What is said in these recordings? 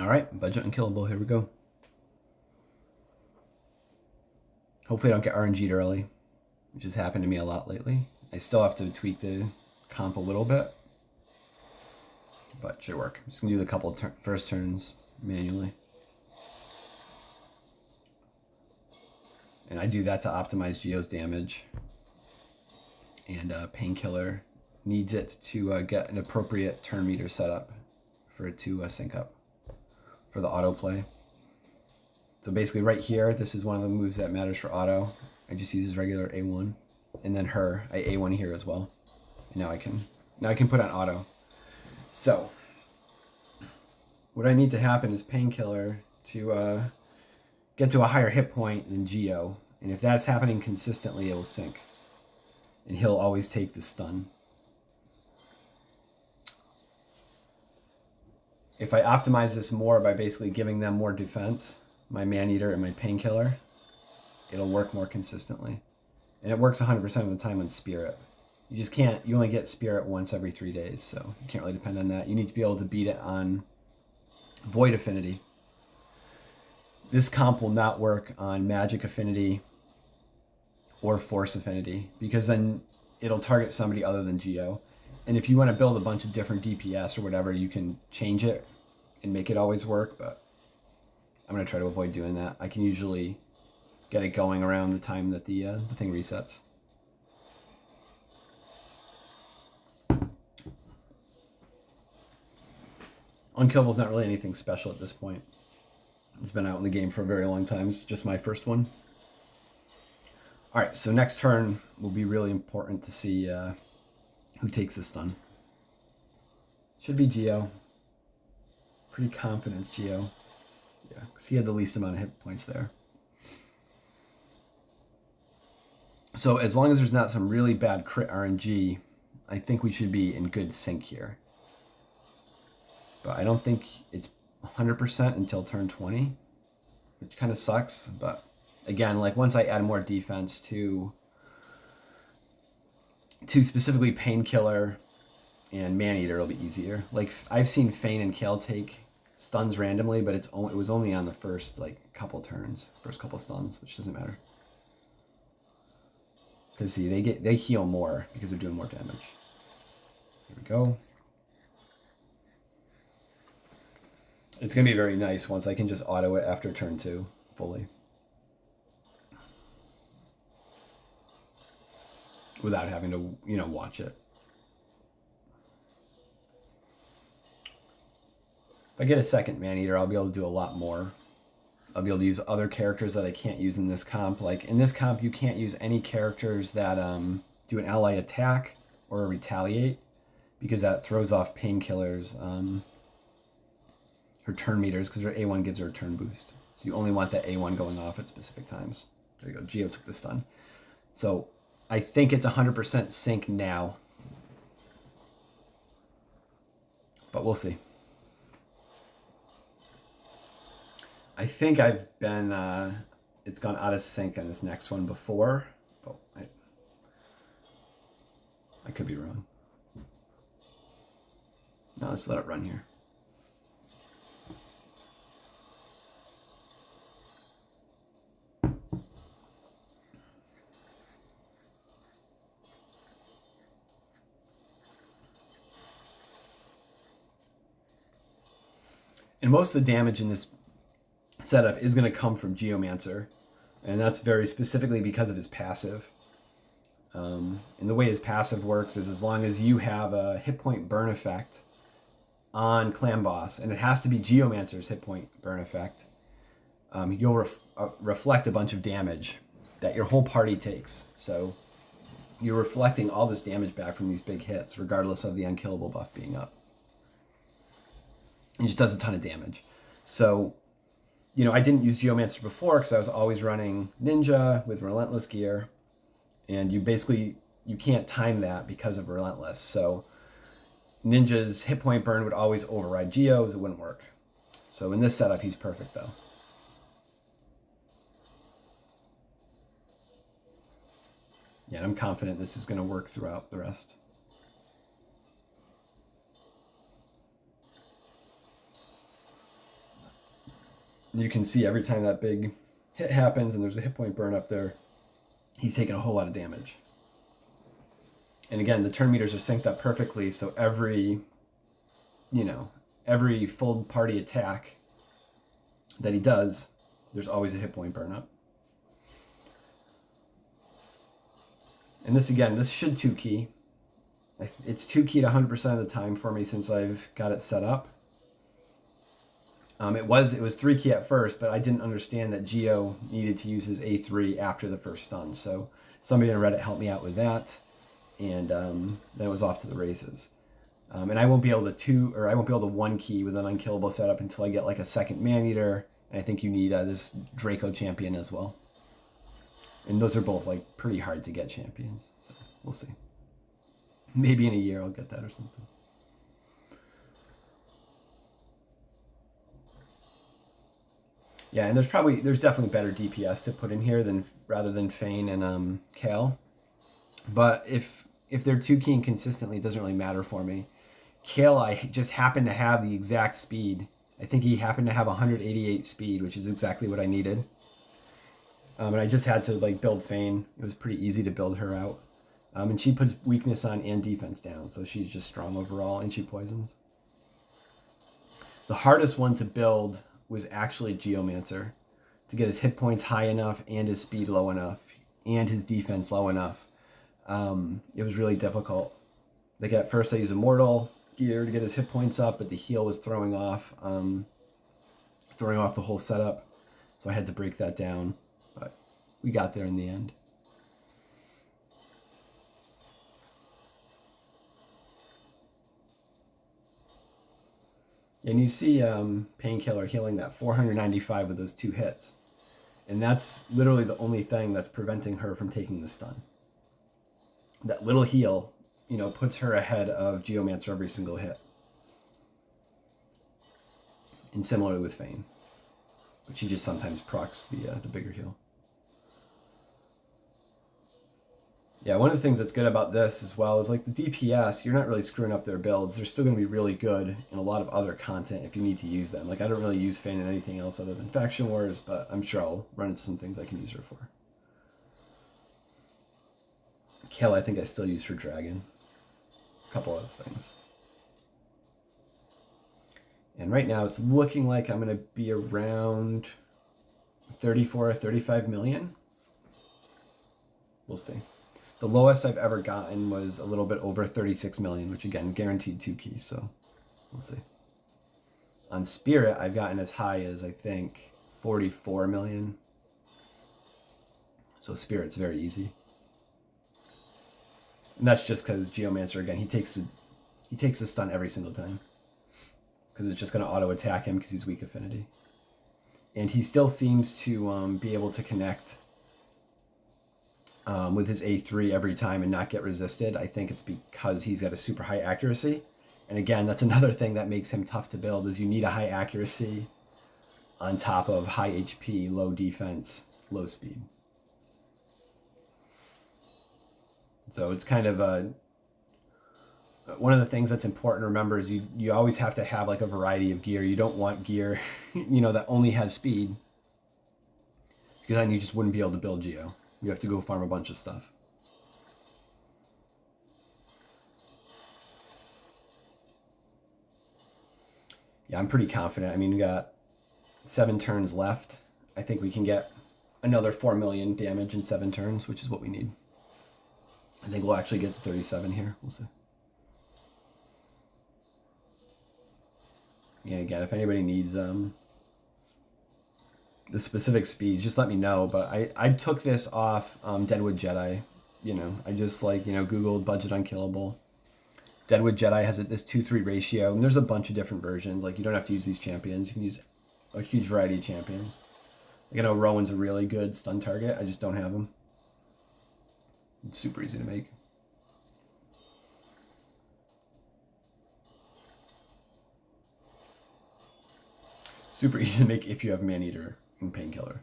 All right, budget unkillable. Here we go. Hopefully I don't get RNG'd early, which has happened to me a lot lately. I still have to tweak the comp a little bit, but it should work. I'm just going to do the couple first turns manually. And I do that to optimize Geo's damage. And Painkiller needs it to get an appropriate turn meter set up for it to sync up for the autoplay. So basically right here, this is one of the moves that matters for auto. I just use regular A1. And then her, I A1 here as well. And now I can put on auto. So what I need to happen is Painkiller to get to a higher hit point than Geo. And if that's happening consistently, it will sync. And he'll always take the stun. If I optimize this more by basically giving them more defense, my Maneater and my Painkiller, it'll work more consistently. And it works 100% of the time on Spirit. You just can't, you only get Spirit once every 3 days, so you can't really depend on that. You need to be able to beat it on Void Affinity. This comp will not work on Magic Affinity or Force Affinity, because then it'll target somebody other than Geo. And if you want to build a bunch of different DPS or whatever, you can change it and make it always work, but I'm going to try to avoid doing that. I can usually get it going around the time that the thing resets. Unkillable is not really anything special at this point. It's been out in the game for a very long time. It's just my first one. All right, so next turn will be really important to see who takes the stun. Should be Geo. Pretty confident it's Geo. Yeah, because he had the least amount of hit points there. So as long as there's not some really bad crit RNG, I think we should be in good sync here. But I don't think it's 100% until turn 20, which kind of sucks. But again, like once I add more defense to specifically Painkiller and Maneater, it'll be easier. Like I've seen Fane and Kale take stuns randomly, but it was only on the first like couple turns, first couple stuns, which doesn't matter. Because see, they heal more because they're doing more damage. Here we go. It's gonna be very nice once I can just auto it after turn 2 fully, without having to, you know, watch it. If I get a second Maneater, I'll be able to do a lot more. I'll be able to use other characters that I can't use in this comp. Like in this comp, you can't use any characters that do an ally attack or retaliate, because that throws off Painkiller's her turn meters, because her A1 gives her a turn boost. So you only want that A1 going off at specific times. There you go, Geo took the stun. So I think it's 100% sync now, but we'll see. I think I've been, it's gone out of sync on this next one before. Oh, I could be wrong. No, let's let it run here. And most of the damage in this setup is going to come from Geomancer, and that's very specifically because of his passive. And the way his passive works is as long as you have a hit point burn effect on Clan Boss, and it has to be Geomancer's hit point burn effect, you'll reflect a bunch of damage that your whole party takes. So you're reflecting all this damage back from these big hits, regardless of the Unkillable buff being up. It just does a ton of damage. So, you know, I didn't use Geomancer before because I was always running Ninja with Relentless gear. And you can't time that because of Relentless. So Ninja's hit point burn would always override Geo's. It wouldn't work. So in this setup, he's perfect though. Yeah, I'm confident this is going to work throughout the rest. You can see every time that big hit happens and there's a hit point burn up there, he's taking a whole lot of damage. And again, the turn meters are synced up perfectly, so every full party attack that he does, there's always a hit point burn up. And this should 2-key. It's 2-keyed 100% of the time for me since I've got it set up. It was 3-key at first, but I didn't understand that Geo needed to use his A3 after the first stun. So somebody on Reddit helped me out with that, and then it was off to the races. And I won't be able to 1-key with an Unkillable setup until I get like a second Maneater, and I think you need this Draco champion as well. And those are both like pretty hard to get champions, so we'll see. Maybe in a year I'll get that or something. Yeah, and there's definitely better DPS to put in here rather than Fane and Kale. But if they're 2-keying consistently, it doesn't really matter for me. Kale, I just happen to have the exact speed. I think he happened to have 188 speed, which is exactly what I needed. And I just had to like build Fane. It was pretty easy to build her out. And she puts weakness on and defense down, so she's just strong overall, and she poisons. The hardest one to build was actually Geomancer, to get his hit points high enough and his speed low enough and his defense low enough. It was really difficult. Like at first I used Immortal gear to get his hit points up, but the heal was throwing off the whole setup, so I had to break that down, but we got there in the end. And you see Painkiller healing that 495 with those 2 hits. And that's literally the only thing that's preventing her from taking the stun. That little heal, puts her ahead of Geomancer every single hit. And similarly with Fane. But she just sometimes procs the bigger heal. Yeah, one of the things that's good about this as well is like the DPS, you're not really screwing up their builds. They're still going to be really good in a lot of other content if you need to use them. Like I don't really use Fane in anything else other than Faction Wars, but I'm sure I'll run into some things I can use her for. Kale, I think I still use for Dragon. A couple other things. And right now it's looking like I'm going to be around 34 or 35 million. We'll see. The lowest I've ever gotten was a little bit over 36 million, which again, guaranteed 2-keys, so we'll see. On Spirit, I've gotten as high as, I think, 44 million. So Spirit's very easy. And that's just because Geomancer, again, he takes the stun every single time. Because it's just going to auto-attack him because he's weak affinity. And he still seems to be able to connect with his A3 every time and not get resisted. I think it's because he's got a super high accuracy. And again, that's another thing that makes him tough to build, is you need a high accuracy on top of high HP, low defense, low speed. So it's kind of one of the things that's important to remember is you always have to have like a variety of gear. You don't want gear, that only has speed, because then you just wouldn't be able to build Geo. You have to go farm a bunch of stuff. Yeah, I'm pretty confident. I mean, we got 7 turns left. I think we can get another 4 million damage in 7 turns, which is what we need. I think we'll actually get to 37 here. We'll see. Yeah, again, if anybody needs the specific speeds, just let me know. But I took this off Deadwood Jedi. I just Googled budget Unkillable. Deadwood Jedi has this 2-3 ratio, and there's a bunch of different versions. Like, you don't have to use these champions. You can use a huge variety of champions. Like, I know Rowan's a really good stun target. I just don't have him. It's super easy to make. Super easy to make if you have Maneater and Painkiller.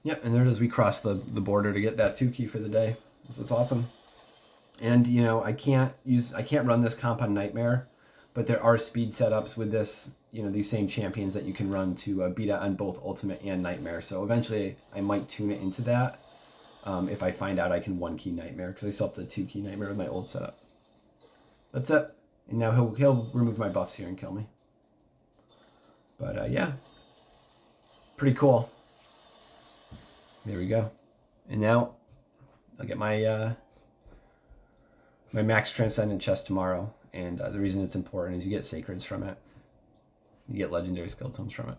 Yep, and there it is. We crossed the border to get that 2 key for the day. So it's awesome. And you know, I can't run this comp on Nightmare, but there are speed setups with this, you know, these same champions that you can run to beat it on both Ultimate and Nightmare. So eventually I might tune it into that if I find out I can 1 key Nightmare, because I still have to 2 key Nightmare with my old setup. That's it. And now he'll remove my buffs here and kill me. But yeah, pretty cool. There we go. And now I'll get my my max transcendent chest tomorrow. And the reason it's important is you get sacreds from it. You get legendary skill tomes from it.